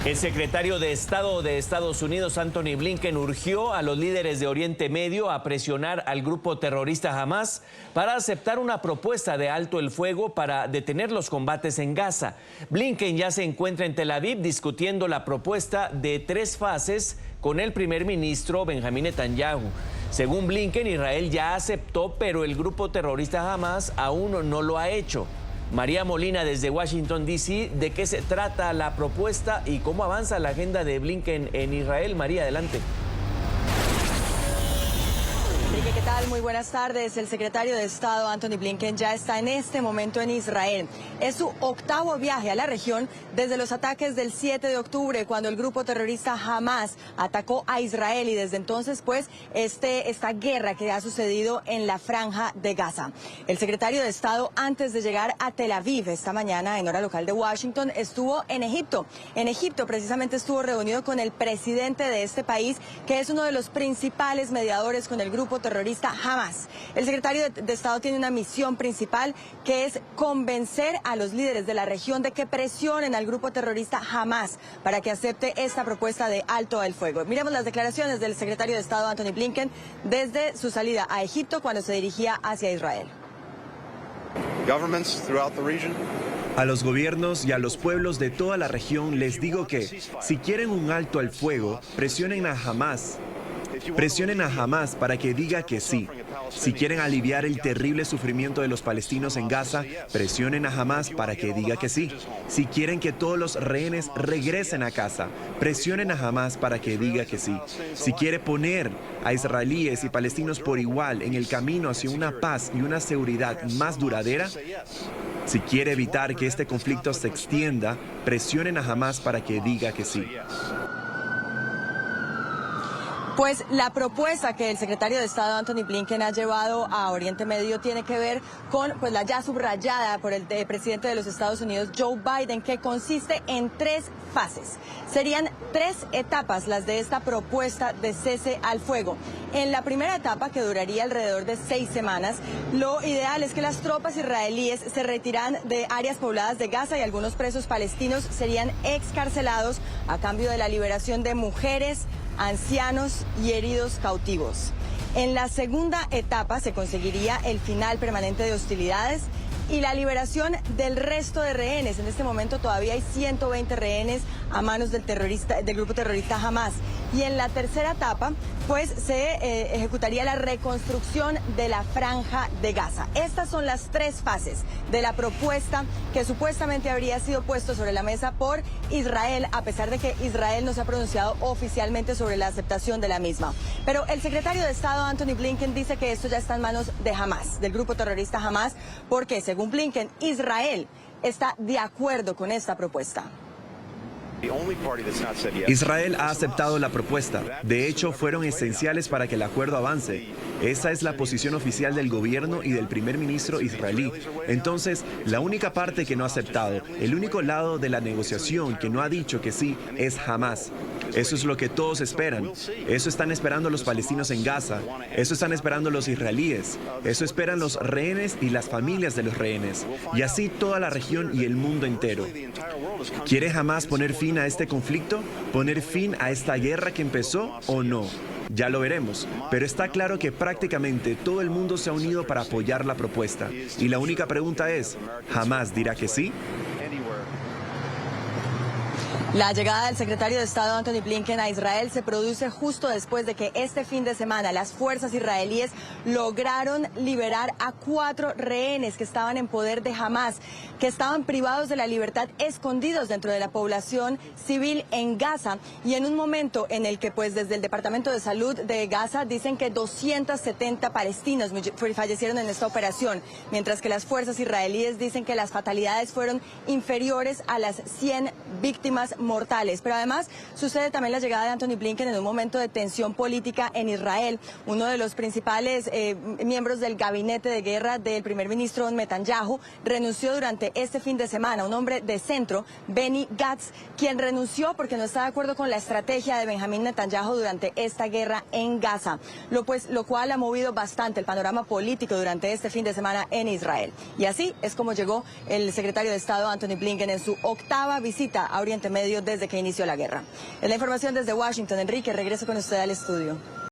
El secretario de Estado de Estados Unidos, Antony Blinken, urgió a los líderes de Oriente Medio a presionar al grupo terrorista Hamás para aceptar una propuesta de alto el fuego para detener los combates en Gaza. Blinken ya se encuentra en Tel Aviv discutiendo la propuesta de 3 fases con el primer ministro Benjamín Netanyahu. Según Blinken, Israel ya aceptó, pero el grupo terrorista Hamás aún no lo ha hecho. María Molina desde Washington, D.C., ¿de qué se trata la propuesta y cómo avanza la agenda de Blinken en Israel? María, adelante. ¿Qué tal? Muy buenas tardes. El secretario de Estado, Antony Blinken, ya está en este momento en Israel. Es su 8º viaje a la región desde los ataques del 7 de octubre, cuando el grupo terrorista Hamás atacó a Israel, y desde entonces, pues, esta guerra que ha sucedido en la franja de Gaza. El secretario de Estado, antes de llegar a Tel Aviv esta mañana, en hora local de Washington, estuvo en Egipto. En Egipto, precisamente, estuvo reunido con el presidente de este país, que es uno de los principales mediadores con el grupo terrorista Hamás. El secretario de Estado tiene una misión principal, que es convencer a los líderes de la región de que presionen al grupo terrorista Hamás para que acepte esta propuesta de alto el fuego. Miremos las declaraciones del secretario de Estado, Antony Blinken, desde su salida a Egipto cuando se dirigía hacia Israel. A los gobiernos y a los pueblos de toda la región les digo que, si quieren un alto al fuego, presionen a Hamás. Presionen a Hamás para que diga que sí. Si quieren aliviar el terrible sufrimiento de los palestinos en Gaza, presionen a Hamás para que diga que sí. Si quieren que todos los rehenes regresen a casa, presionen a Hamás para que diga que sí. Si quiere poner a israelíes y palestinos por igual en el camino hacia una paz y una seguridad más duradera, si quiere evitar que este conflicto se extienda, presionen a Hamás para que diga que sí. Pues la propuesta que el secretario de Estado, Antony Blinken, ha llevado a Oriente Medio tiene que ver con la ya subrayada por el presidente de los Estados Unidos, Joe Biden, que consiste en 3 fases. Serían 3 etapas las de esta propuesta de cese al fuego. En la primera etapa, que duraría alrededor de 6 semanas, lo ideal es que las tropas israelíes se retiran de áreas pobladas de Gaza y algunos presos palestinos serían excarcelados a cambio de la liberación de mujeres, ancianos y heridos cautivos. En la segunda etapa se conseguiría el final permanente de hostilidades y la liberación del resto de rehenes. En este momento todavía hay 120 rehenes a manos del grupo terrorista Hamás. Y en la tercera etapa, pues, se ejecutaría la reconstrucción de la franja de Gaza. Estas son las 3 fases de la propuesta que supuestamente habría sido puesto sobre la mesa por Israel, a pesar de que Israel no se ha pronunciado oficialmente sobre la aceptación de la misma. Pero el secretario de Estado, Antony Blinken, dice que esto ya está en manos de Hamás, del grupo terrorista Hamás, porque, según Blinken, Israel está de acuerdo con esta propuesta. Israel ha aceptado la propuesta. De hecho, fueron esenciales para que el acuerdo avance. Esa es la posición oficial del gobierno y del primer ministro israelí. Entonces, la única parte que no ha aceptado, el único lado de la negociación que no ha dicho que sí, es Hamás. Eso es lo que todos esperan. Eso están esperando los palestinos en Gaza. Eso están esperando los israelíes. Eso esperan los rehenes y las familias de los rehenes. Y así toda la región y el mundo entero. ¿Quiere Hamás poner fin a este conflicto? ¿Poner fin a esta guerra que empezó o no? Ya lo veremos, pero está claro que prácticamente todo el mundo se ha unido para apoyar la propuesta. Y la única pregunta es, ¿Hamás dirá que sí? La llegada del secretario de Estado, Antony Blinken, a Israel se produce justo después de que este fin de semana las fuerzas israelíes lograron liberar a 4 rehenes que estaban en poder de Hamás, que estaban privados de la libertad, escondidos dentro de la población civil en Gaza, y en un momento en el que, pues, desde el Departamento de Salud de Gaza dicen que 270 palestinos fallecieron en esta operación, mientras que las fuerzas israelíes dicen que las fatalidades fueron inferiores a las 100 víctimas mortales. Pero además sucede también la llegada de Antony Blinken en un momento de tensión política en Israel. Uno de los principales miembros del gabinete de guerra del primer ministro Netanyahu renunció durante este fin de semana, un hombre de centro, Benny Gantz, quien renunció porque no está de acuerdo con la estrategia de Benjamín Netanyahu durante esta guerra en Gaza, lo cual ha movido bastante el panorama político durante este fin de semana en Israel. Y así es como llegó el secretario de Estado Antony Blinken en su 8ª visita a Oriente Medio Medio desde que inició la guerra. Es la información desde Washington. Enrique, regreso con usted al estudio.